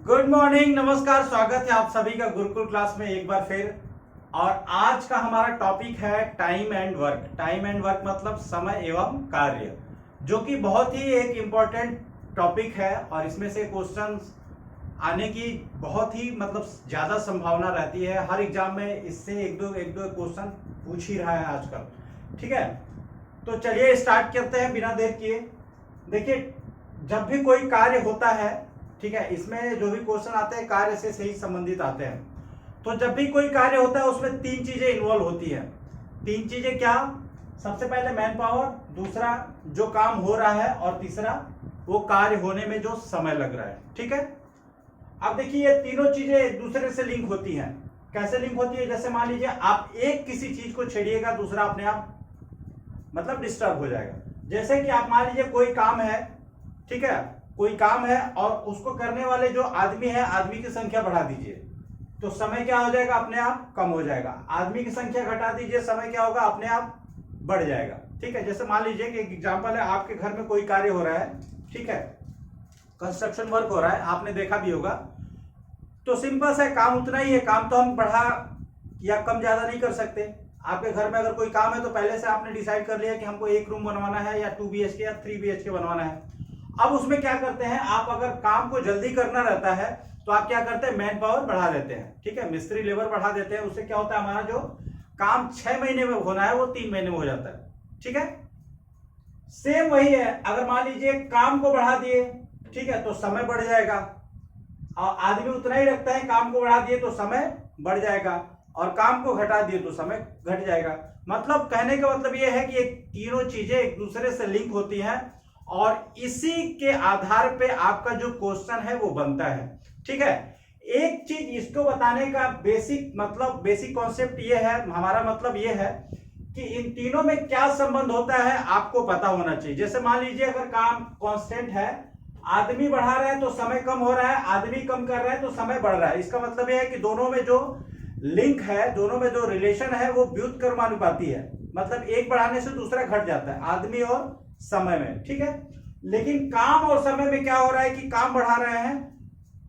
Good morning, नमस्कार, स्वागत है आप सभी का गुरुकुल क्लास में एक बार फिर। और आज का हमारा टॉपिक है time and work. Time and work मतलब समय एवं कार्य, जो कि बहुत ही एक इम्पोर्टेंट टॉपिक है और इसमें से क्वेश्चंस आने की बहुत ही ज़्यादा संभावना रहती है। हर एग्जाम में इससे एक दो क्वेश्चन पूछ ही रहा है आजकल। ठीक है, तो चलिए स्टार्ट करते हैं बिना देर किए। देखिए, जब भी कोई कार्य होता है, ठीक है, इसमें जो भी क्वेश्चन आते हैं कार्य से सही संबंधित आते हैं। तो जब भी कोई कार्य होता है उसमें तीन चीजें इन्वॉल्व होती है। तीन चीजें क्या? सबसे पहले मैन पावर, दूसरा जो काम हो रहा है, और तीसरा वो कार्य होने में जो समय लग रहा है। ठीक है, अब देखिए ये तीनों चीजें एक दूसरे से लिंक होती हैं। कैसे लिंक होती है? जैसे मान लीजिए आप एक किसी चीज को छेड़िएगा, दूसरा अपने आप डिस्टर्ब हो जाएगा। जैसे कि आप मान लीजिए कोई काम है, ठीक है, कोई काम है और उसको करने वाले जो आदमी है, आदमी की संख्या बढ़ा दीजिए तो समय क्या हो जाएगा? अपने आप कम हो जाएगा। आदमी की संख्या घटा दीजिए, समय क्या होगा? अपने आप बढ़ जाएगा। ठीक है, जैसे मान लीजिए कि एक एग्जांपल है, आपके घर में कोई कार्य हो रहा है, ठीक है, कंस्ट्रक्शन वर्क हो रहा है, आपने देखा भी होगा। तो सिंपल सा काम उतना ही है, काम तो हम बढ़ा या कम ज्यादा नहीं कर सकते। आपके घर में अगर कोई काम है तो पहले से आपने डिसाइड कर लिया कि हमको एक रूम बनवाना है या 2 BHK या 3 BHK बनवाना है। अब उसमें क्या करते हैं, आप अगर काम को जल्दी करना रहता है तो आप क्या करते हैं? मैन पावर बढ़ा देते हैं। ठीक है, मिस्त्री लेबर बढ़ा देते हैं। उससे क्या होता है, हमारा जो काम 6 महीने में होना है वो 3 महीने में हो जाता है। ठीक है, सेम वही है। अगर मान लीजिए काम को बढ़ा दिए, ठीक है, तो समय बढ़ जाएगा। और आदमी उतना ही रखता है, काम को बढ़ा दिए तो समय बढ़ जाएगा, और काम को घटा दिए तो समय घट जाएगा। मतलब कहने का मतलब यह है कि ये तीनों चीजें एक दूसरे से लिंक होती हैं और इसी के आधार पे आपका जो क्वेश्चन है वो बनता है। ठीक है, एक चीज इसको बताने का बेसिक कॉन्सेप्ट ये है, हमारा मतलब ये है कि इन तीनों में क्या संबंध होता है आपको पता होना चाहिए। जैसे मान लीजिए अगर काम कांस्टेंट है, आदमी बढ़ा रहा है तो समय कम हो रहा है, आदमी कम कर रहा है तो समय बढ़ रहा है। इसका मतलब यह है कि दोनों में जो लिंक है, दोनों में जो रिलेशन है वो व्युत्क्रमानुपाती है। मतलब एक बढ़ाने से दूसरा घट जाता है, आदमी और समय में। ठीक है, लेकिन काम और समय में क्या हो रहा है कि काम बढ़ा रहे हैं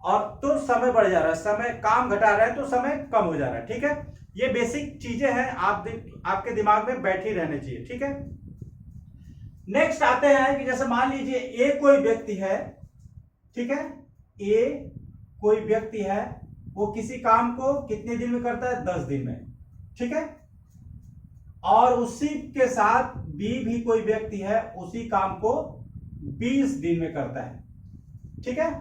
और तो समय बढ़ जा रहा है, समय काम घटा रहे हैं तो समय कम हो जा रहा है। ठीक है, ये बेसिक चीजें हैं, आपके दिमाग में बैठी रहनी चाहिए। ठीक है, नेक्स्ट आते हैं कि जैसे मान लीजिए ए कोई व्यक्ति है, ठीक है, ए कोई व्यक्ति है, वो किसी काम को कितने दिन में करता है? 10 दिन में। ठीक है, और उसी के साथ बी भी कोई व्यक्ति है, उसी काम को 20 दिन में करता है। ठीक है,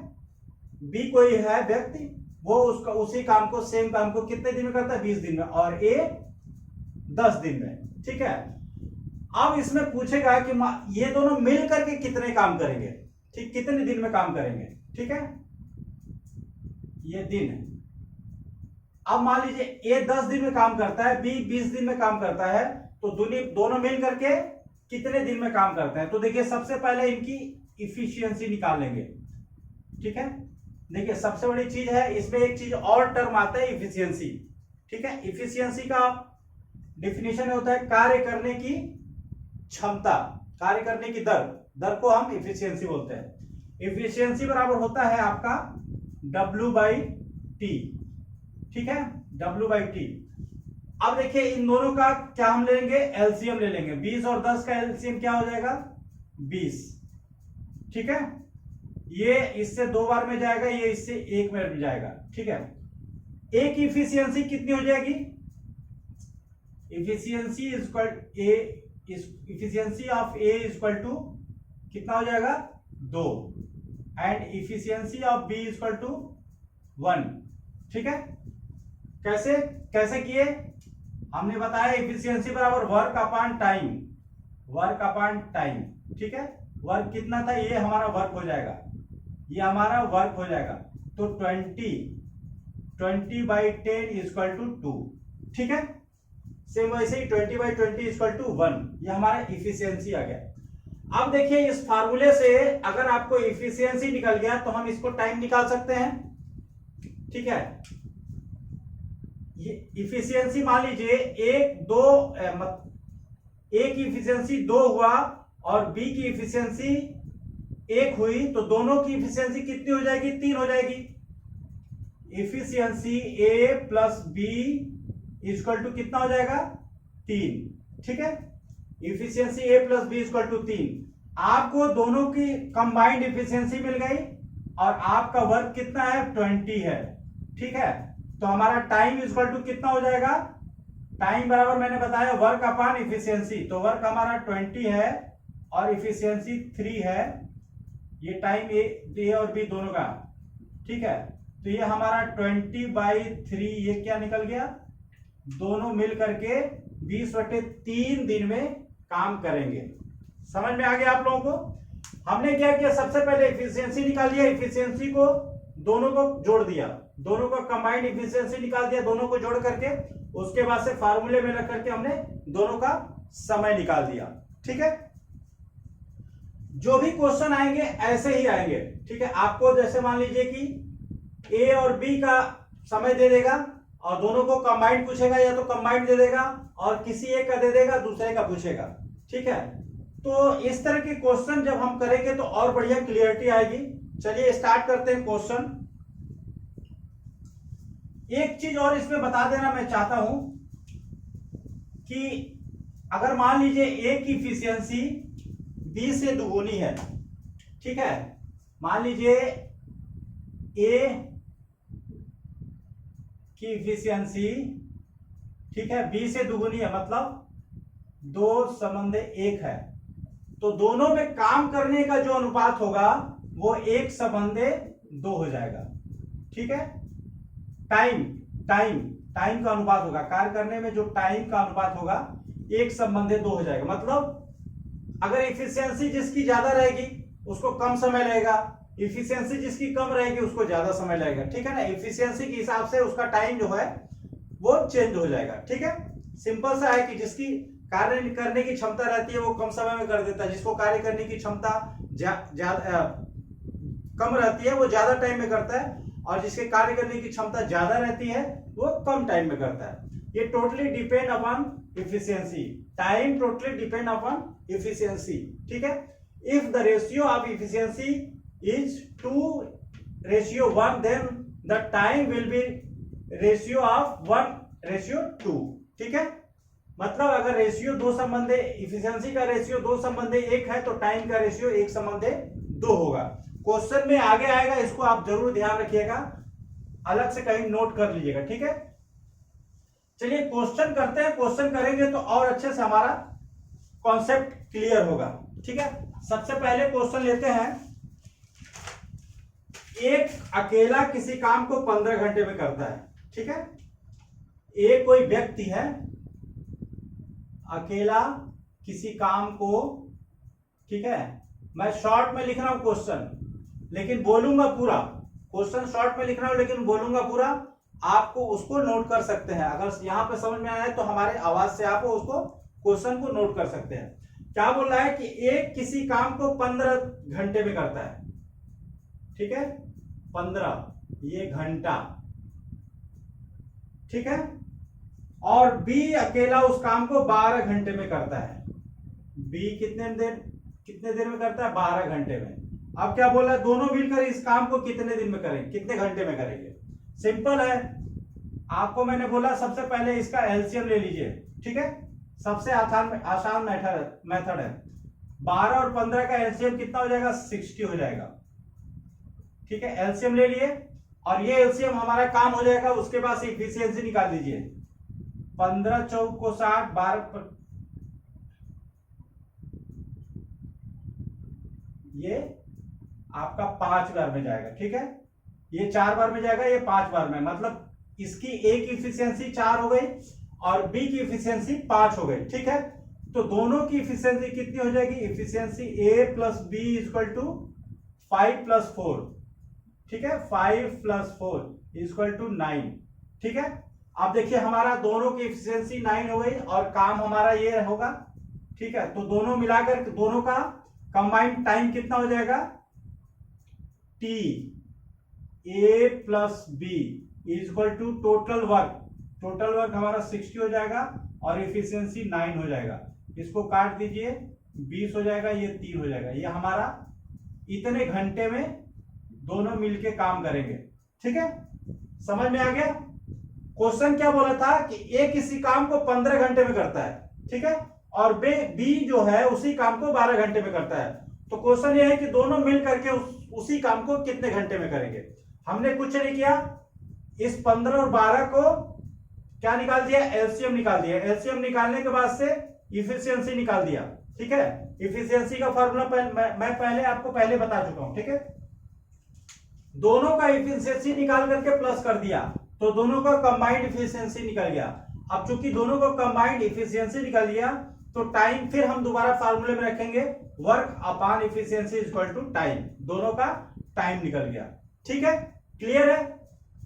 बी कोई है व्यक्ति, वो उसका उसी काम को, सेम काम को कितने दिन में करता है? 20 दिन में, और ए 10 दिन में। ठीक है, अब इसमें पूछेगा कि ये दोनों मिल करके कितने काम करेंगे, ठीक, कितने दिन में काम करेंगे। ठीक है, ये दिन है। अब मान लीजिए ए 10 दिन में काम करता है, बी 20 दिन में काम करता है, तो दोनों मिल करके कितने दिन में काम करते हैं? तो देखिए सबसे पहले इनकी इफिशियंसी निकाल लेंगे। ठीक है, देखिए सबसे बड़ी चीज है इसमें, एक चीज और टर्म आता है इफिशियंसी। ठीक है, इफिशियंसी का डिफिनेशन होता है कार्य करने की क्षमता, कार्य करने की दर को हम इफिशियंसी बोलते हैं। इफिशियंसी बराबर होता है आपका W/T। ठीक है, W/T। अब देखिए इन दोनों का क्या हम लेंगे? एलसीएम ले लेंगे। 20 और 10 का एलसीएम क्या हो जाएगा? 20। ठीक है, ये इससे 2 बार में जाएगा, ये इससे 1 मिनट में जाएगा। ठीक है, ए की इफिशियंसी कितनी हो जाएगी? Efficiency efficiency of A is equal to कितना हो जाएगा? 2, and efficiency of B is equal to 1। ठीक है, कैसे कैसे किए? हमने बताया इफिशियंसी बराबर work upon time, work upon time. ठीक है, वर्क कितना था? ये हमारा वर्क हो जाएगा, ये हमारा वर्क हो जाएगा। तो 20/10 इज इक्वल टू 2। ठीक है, सेम वैसे ही 20/20 इज इक्वल टू 1। ये हमारा इफिशियंसी आ गया। अब देखिए इस फार्मूले से अगर आपको इफिशियंसी निकल गया तो हम इसको टाइम निकाल सकते हैं। ठीक है, ये इफिशियंसी मान लीजिए ए की इफिशियंसी 2 हुआ और बी की इफिशियंसी 1 हुई, तो दोनों की इफिशियंसी कितनी हो जाएगी? 3 हो जाएगी। Efficiency A plus B equal to कितना हो जाएगा 3, ठीक है। Efficiency A plus B equal to 3। आपको दोनों की कंबाइंड इफिशियंसी मिल गई और आपका वर्क कितना है 20 है, ठीक है। तो हमारा टाइम इक्वल टू कितना हो जाएगा, टाइम बराबर मैंने बताया वर्क अपॉन इफिशियंसी, तो वर्क हमारा 20 है और इफिशियंसी 3 है। ये टाइम ए और बी दोनों का, ठीक है। तो ये हमारा 20/3 ये क्या निकल गया, दोनों मिल करके 20/3 दिन में काम करेंगे। समझ में आ गया आप लोगों को। हमने क्या किया, सबसे पहले इफिशियंसी निकाल लिया, इफिशियंसी को दोनों को जोड़ दिया, दोनों को कंबाइंड इफिशियंसी निकाल दिया, दोनों को जोड़ करके उसके बाद से फार्मूले में रख करके हमने दोनों का समय निकाल दिया, ठीक है। जो भी क्वेश्चन आएंगे ऐसे ही आएंगे, ठीक है। आपको जैसे मान लीजिए कि ए और बी का समय दे देगा और दोनों को कंबाइंड पूछेगा, या तो कंबाइंड दे देगा और किसी एक का दे देगा, दूसरे का पूछेगा, ठीक है। तो इस तरह के क्वेश्चन जब हम करेंगे तो और बढ़िया क्लियरिटी आएगी। चलिए स्टार्ट करते हैं क्वेश्चन। एक चीज और इसमें बता देना मैं चाहता हूं कि अगर मान लीजिए ए की इफिशियंसी बी से दुगुनी है, ठीक है। मान लीजिए ए की इफिशियंसी, ठीक है, बी से दुगुनी है, मतलब 2:1 है। तो दोनों में काम करने का जो अनुपात होगा वो 1:2 हो जाएगा, ठीक है। टाइम का अनुपात होगा, कार्य करने में जो टाइम का अनुपात होगा 1:2 हो जाएगा। मतलब अगर इफिशियंसी जिसकी ज्यादा रहेगी उसको कम समय लगेगा, इफिशियंसी जिसकी कम रहेगी उसको ज्यादा समय लगेगा, ठीक है ना। इफिशियंसी के हिसाब से उसका टाइम जो है वो चेंज हो जाएगा, ठीक है। सिंपल सा है कि जिसकी कार्य करने की क्षमता रहती है वो कम समय में कर देता है, जिसको कार्य करने की क्षमता कम रहती है वो ज्यादा टाइम में करता है, और जिसके कार्य करने की क्षमता ज्यादा रहती है वो कम टाइम में करता है। ये totally depend upon efficiency, time totally depend upon efficiency, ठीक है। If the ratio of efficiency is 2:1 then the time will be ratio of 1:2, ठीक है। मतलब अगर रेशियो 2:1, इफिशियंसी का रेशियो 2:1 है तो टाइम का रेशियो 1:2 होगा। क्वेश्चन में आगे आएगा, इसको आप जरूर ध्यान रखिएगा, अलग से कहीं नोट कर लीजिएगा, ठीक है। चलिए क्वेश्चन करते हैं। क्वेश्चन करेंगे तो और अच्छे से हमारा कॉन्सेप्ट क्लियर होगा, ठीक है। सबसे पहले क्वेश्चन लेते हैं। एक अकेला किसी काम को 15 घंटे में करता है, ठीक है। एक कोई व्यक्ति है, अकेला किसी काम को, ठीक है। मैं शॉर्ट में लिख रहा हूं क्वेश्चन, लेकिन बोलूंगा पूरा। क्वेश्चन शॉर्ट में लिख रहा हूं लेकिन बोलूंगा पूरा, आपको उसको नोट कर सकते हैं। अगर यहां पे समझ में आया है तो हमारे आवाज से आप उसको क्वेश्चन को नोट कर सकते हैं। क्या बोल रहा है कि एक किसी काम को 15 घंटे में करता है, ठीक है। 15 ये घंटा, ठीक है। और बी अकेला उस काम को 12 घंटे में करता है। बी कितने देर में करता है, 12 घंटे में। अब क्या बोला, दोनों मिलकर इस काम को कितने दिन में करेंगे, कितने घंटे में करेंगे। सिंपल है, आपको मैंने बोला सबसे पहले इसका एलसीएम ले लीजिए, ठीक है। सबसे आसान मेथड है। 12 और 15 का एलसीएम कितना हो जाएगा, 60 हो जाएगा, ठीक है। एलसीएम ले लिए और ये एलसीएम हमारा काम हो जाएगा। उसके बाद इफिशियंसी निकाल दीजिए। 15 चौक को 60, 12 ये आपका 5 बार में जाएगा, ठीक है। ये 4 बार में जाएगा, ये 5 बार में, मतलब इसकी ए की इफिशियंसी 4 हो गई और बी की इफिशियंसी 5 हो गई, ठीक है। तो दोनों की इफिशियंसी कितनी हो जाएगी, efficiency A plus B equal to 5 + 4, ठीक है। 5 + 4 इक्वल टू 9, ठीक है। अब देखिए हमारा दोनों की इफिशियंसी 9 हो गई और काम हमारा ये होगा, ठीक है। तो दोनों मिलाकर दोनों का कंबाइंड टाइम कितना हो जाएगा, T A plus B equal to total work हमारा 60 हो जाएगा और इफिशियंसी 9 हो जाएगा। इसको काट दीजिए, 20 हो जाएगा, ये 3 हो जाएगा। ये हमारा इतने घंटे में दोनों मिलके काम करेंगे, ठीक है। समझ में आ गया? क्वेश्चन क्या बोला था कि ए किसी काम को 15 घंटे में करता है, ठीक है, और बी जो है उसी काम को 12 घंटे में करता है। तो क्वेश्चन ये है कि दोनों मिल करके उसी काम को कितने घंटे में करेंगे। हमने कुछ नहीं किया, इस 15 और 12 को क्या निकाल दिया, एलसीएम निकाल दिया। एलसीएम निकालने के बाद से इफिशियंसी निकाल दिया, ठीक है। इफिशियंसी का फॉर्मूला मैं पहले आपको बता चुका हूं, ठीक है। दोनों का इफिशियंसी निकाल करके प्लस कर दिया तो दोनों का कंबाइंड इफिशियंसी निकल गया। अब चूंकि दोनों का कंबाइंड इफिशियंसी निकल गया तो टाइम फिर हम दोबारा फार्मूले में रखेंगे, work upon efficiency equal to time, दोनों का टाइम निकल गया, ठीक है। क्लियर है?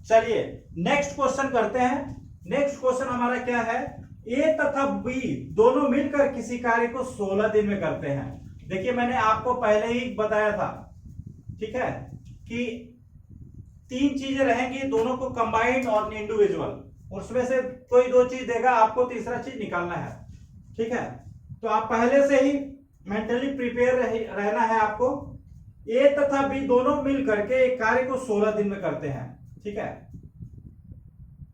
चलिए नेक्स्ट क्वेश्चन करते हैं। नेक्स्ट क्वेश्चन हमारा क्या है, ए तथा बी दोनों मिलकर किसी कार्य को 16 दिन में करते हैं। देखिए मैंने आपको पहले ही बताया था, ठीक है, कि 3 चीजें रहेंगी, दोनों को कंबाइंड और इंडिविजुअल, उसमें से कोई 2 चीज देगा, आपको तीसरा चीज निकालना है, ठीक है। तो आप पहले से ही मेंटली प्रिपेयर रहना है आपको। ए तथा बी दोनों मिल करके एक कार्य को 16 दिन में करते हैं, ठीक है।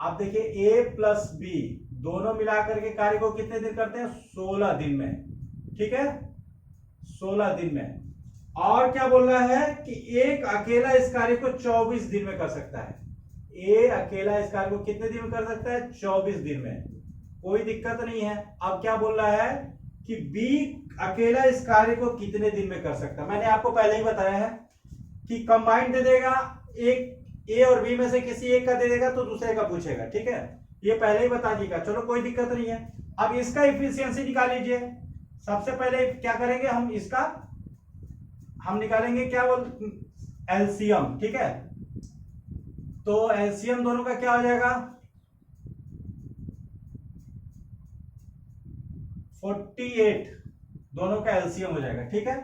आप देखिए ए प्लस बी दोनों मिलाकर के कार्य को कितने दिन करते हैं, 16 दिन में, ठीक है, 16 दिन में। और क्या बोल रहा है कि एक अकेला इस कार्य को 24 दिन में कर सकता है। ए अकेला इस कार्य को कितने दिन में कर सकता है, 24 दिन में, कोई दिक्कत नहीं है। अब क्या बोल रहा है कि बी अकेला इस कार्य को कितने दिन में कर सकता है। मैंने आपको पहले ही बताया है कि कंबाइंड दे देगा, एक ए और बी में से किसी एक का दे देगा तो दूसरे का पूछेगा, ठीक है, ये पहले ही बता दीजिएगा, चलो कोई दिक्कत नहीं है। अब इसका इफिशियंसी निकाल लीजिए। सबसे पहले क्या करेंगे, हम निकालेंगे क्या बोल, एलसीएम, ठीक है। तो एलसीएम दोनों का क्या हो जाएगा, 48, दोनों का एलसीएम हो जाएगा, ठीक है।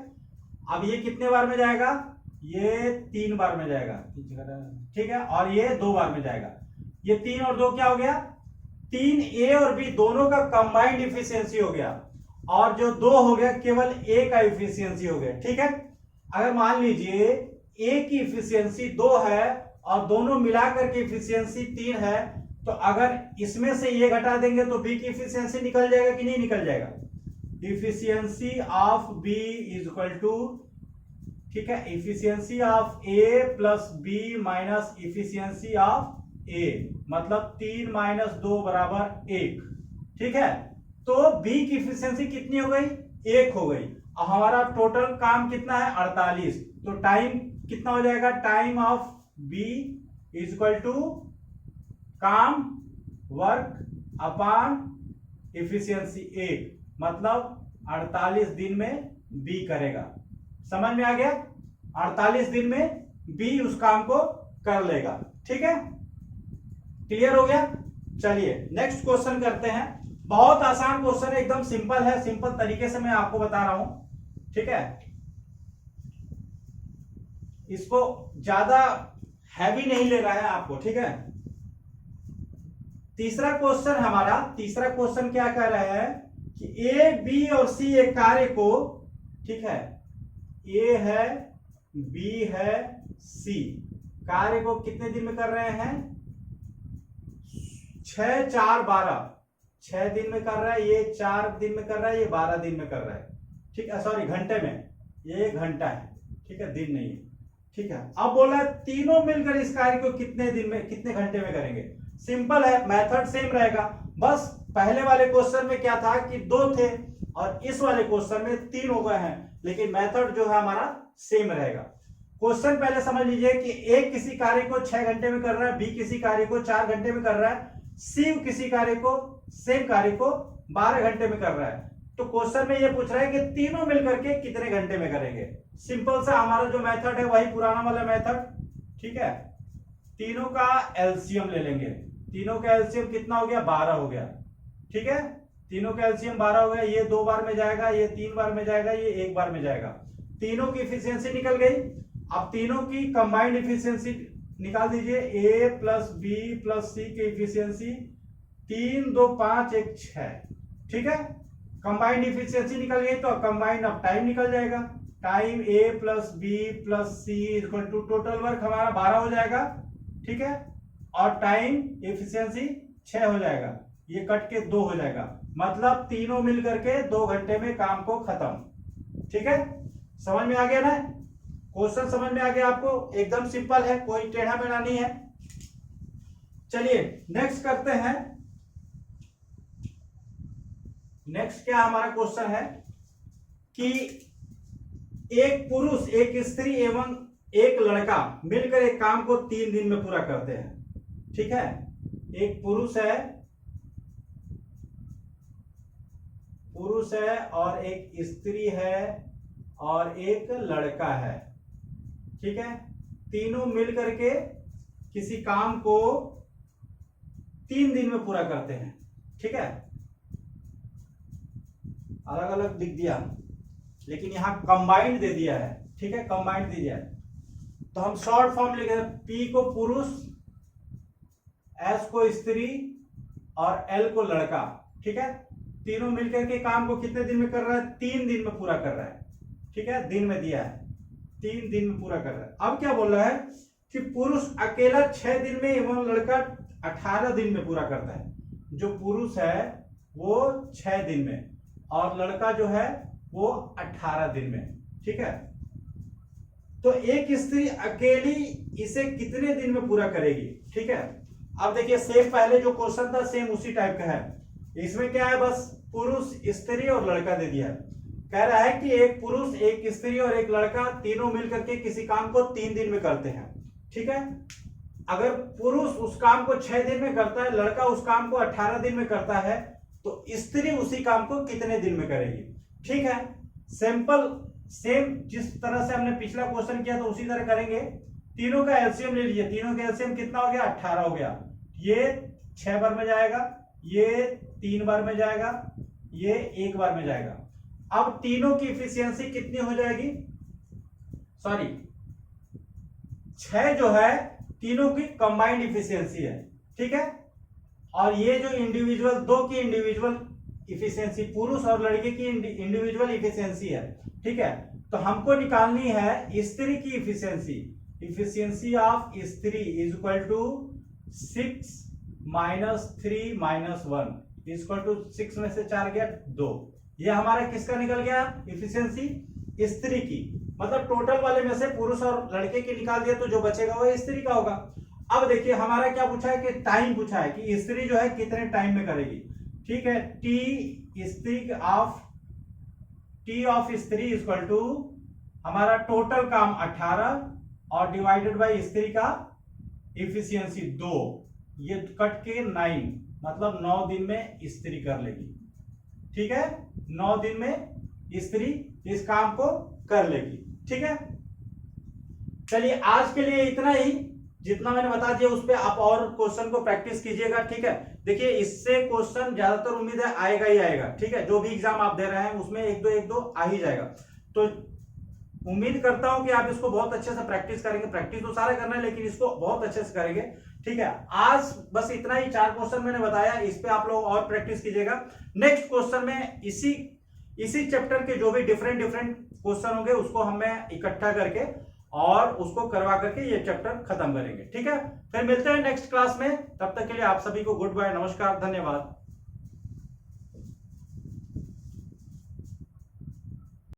अब ये कितने बार में जाएगा, ये 3 बार में जाएगा, ठीक है, और ये 2 बार में जाएगा। ये 3 और 2 क्या हो गया, 3 ए और बी दोनों का कंबाइंड इफिशियंसी हो गया, और जो 2 हो गया केवल ए का इफिशियंसी हो गया, ठीक है। अगर मान लीजिए ए की इफिशियंसी 2 है और दोनों मिलाकर के इफिशियंसी 3 है, तो अगर इसमें से ये घटा देंगे तो बी की इफिशियंसी निकल जाएगा कि नहीं निकल जाएगा। Efficiency of B is equal to, ठीक है, efficiency of A plus B minus efficiency of A, मतलब 3 माइनस 2 बराबर 1, ठीक है। तो बी की इफिशियंसी कितनी हो गई, 1 हो गई। अब हमारा टोटल काम कितना है, 48, तो टाइम कितना हो जाएगा, time of B is equal to काम वर्क अपॉन इफिशियंसी 1, मतलब 48 दिन में बी करेगा। समझ में आ गया, 48 दिन में बी उस काम को कर लेगा, ठीक है, क्लियर हो गया। चलिए नेक्स्ट क्वेश्चन करते हैं। बहुत आसान क्वेश्चन है, एकदम सिंपल है, सिंपल तरीके से मैं आपको बता रहा हूं, ठीक है। इसको ज्यादा हैवी नहीं लेना है आपको, ठीक है। तीसरा क्वेश्चन क्या कह रहा है कि ए बी और सी एक कार्य को, ठीक है, ए है बी है सी, कार्य को कितने दिन में कर रहे हैं, 6 4 12, 6 दिन में कर रहा है, ये 4 दिन में कर रहा है, ये 12 दिन में कर रहा है, ठीक है, सॉरी घंटे में, ये 1 घंटा है, ठीक है, दिन नहीं है, ठीक है। अब बोला है तीनों मिलकर इस कार्य को कितने दिन में, कितने घंटे में करेंगे। सिंपल है, मेथड सेम रहेगा, बस पहले वाले क्वेश्चन में क्या था कि 2 थे और इस वाले क्वेश्चन में 3 हो गए हैं, लेकिन मेथड जो है हमारा सेम रहेगा। क्वेश्चन पहले समझ लीजिए कि ए किसी कार्य को 6 घंटे में कर रहा है, बी किसी कार्य को 4 घंटे में कर रहा है, सी किसी कार्य को, सेम कार्य को 12 घंटे में कर रहा है। तो क्वेश्चन में ये पूछ रहा है कि तीनों मिलकर के कितने घंटे में करेंगे। सिंपल सा हमारा जो मेथड है वही पुराना वाला मेथड, ठीक है। तीनों का एलसीएम ले लेंगे, तीनों का एलसीएम कितना हो गया, 12 हो गया, ठीक है। तीनों का एलसीएम 12 हो गया, ये 2 बार में जाएगा, ये 3 बार में जाएगा, ये 1 बार में जाएगा। तीनों की इफिशियंसी निकल गई। अब तीनों की कंबाइंड इफिशियंसी निकाल दीजिए, ए प्लस बी प्लस सी की इफिशियंसी 3 2 5 1 6, ठीक है। कंबाइंड इफिशियंसी निकल गई तो कंबाइंड अब टाइम निकल जाएगा, time A plus B plus C equal to total work हमारा 12 हो जाएगा, ठीक है। और टाइम एफिशिएंसी 6 हो जाएगा, ये कट के 2 हो जाएगा, मतलब तीनों मिल करके 2 घंटे में काम को खत्म। ठीक है, समझ में आ गया ना? क्वेश्चन समझ में आ गया आपको? एकदम सिंपल है, कोई टेढ़ा मेढ़ा नहीं है। चलिए नेक्स्ट करते हैं। नेक्स्ट क्या हमारा क्वेश्चन है कि एक पुरुष, एक स्त्री एवं एक लड़का मिलकर एक काम को 3 दिन में पूरा करते हैं। ठीक है, एक पुरुष है और एक स्त्री है और एक लड़का है। ठीक है, तीनों मिल करके किसी काम को 3 दिन में पूरा करते हैं। ठीक है, अलग अलग दिख दिया लेकिन यहां कंबाइंड दे दिया है। ठीक है, कंबाइंड दे दिया है तो हम शॉर्ट फॉर्म लिखे, P को पुरुष, S को स्त्री और L को लड़का। ठीक है, तीनों मिलकर के काम को कितने दिन में कर रहा है? 3 दिन में पूरा कर रहा है। ठीक है, दिन में दिया है, 3 दिन में पूरा कर रहा है। अब क्या बोल रहा है कि पुरुष अकेला 6 दिन में एवं लड़का 18 दिन में पूरा करता है। जो पुरुष है वो 6 दिन में और लड़का जो है वो 18 दिन में। ठीक है, तो एक स्त्री अकेली इसे कितने दिन में पूरा करेगी? ठीक है, अब देखिए सेम पहले जो क्वेश्चन था सेम उसी टाइप का है। इसमें क्या है, बस पुरुष, स्त्री और लड़का दे दिया है। कह रहा है कि एक पुरुष, एक स्त्री और एक लड़का तीनों मिलकर के किसी काम को 3 दिन में करते हैं। ठीक है, अगर पुरुष उस काम को 6 दिन में करता है, लड़का उस काम को 18 दिन में करता है, तो स्त्री उसी काम को कितने दिन में करेगी? ठीक है, सिंपल सेम जिस तरह से हमने पिछला क्वेश्चन किया तो उसी तरह करेंगे। तीनों का एलसीएम ले लीजिए, तीनों का एलसीएम कितना हो गया? 18 हो गया। ये 6 बार में जाएगा, ये 3 बार में जाएगा, ये 1 बार में जाएगा। अब तीनों की इफिशियंसी कितनी हो जाएगी? सॉरी, 6 जो है तीनों की कंबाइंड इफिशियंसी है। ठीक है, और ये जो इंडिविजुअल, 2 की इंडिविजुअल इफिशियंसी, पुरुष और लड़के की इंडिविजुअल इफिशियंसी है। ठीक है, तो हमको निकालनी है स्त्री की इफिशियंसी। इफिशियंसी ऑफ स्त्री is equal to 6 minus 3 minus 1 is equal to 6 में से 4 गया 2। ये हमारा किसका निकल गया? इफिशियंसी स्त्री की। मतलब टोटल वाले में से पुरुष और लड़के की निकाल दिया तो जो बचेगा वो स्त्री का होगा। अब देखिए हमारा क्या पूछा है कि टाइम पूछा है कि स्त्री जो है कितने टाइम में करेगी। ठीक है, टी ऑफ स्त्री इक्वल टू हमारा टोटल काम 18 और डिवाइडेड बाय स्त्री का इफिशियंसी 2, ये कट के 9, मतलब 9 दिन में स्त्री कर लेगी। ठीक है, 9 दिन में स्त्री इस काम को कर लेगी। ठीक है, चलिए आज के लिए इतना ही, जितना मैंने बता दिया उस पे आप और क्वेश्चन को प्रैक्टिस कीजिएगा। ठीक है, देखिए इससे क्वेश्चन ज्यादातर उम्मीद है आएगा ही आएगा। ठीक है, जो भी एग्जाम आप दे रहे हैं उसमें एक दो आ ही जाएगा। तो उम्मीद करता हूं कि आप इसको बहुत अच्छे से प्रैक्टिस करेंगे। प्रैक्टिस तो सारा करना है लेकिन इसको बहुत अच्छे से करेंगे। ठीक है, आज बस इतना ही, 4 क्वेश्चन मैंने बताया, इस पे आप लोग और प्रैक्टिस कीजिएगा। नेक्स्ट क्वेश्चन में इसी चैप्टर के जो भी डिफरेंट क्वेश्चन होंगे उसको हम इकट्ठा करके और उसको करवा करके ये चैप्टर खत्म करेंगे। ठीक है, फिर मिलते हैं नेक्स्ट क्लास में। तब तक के लिए आप सभी को गुड बाय, नमस्कार, धन्यवाद।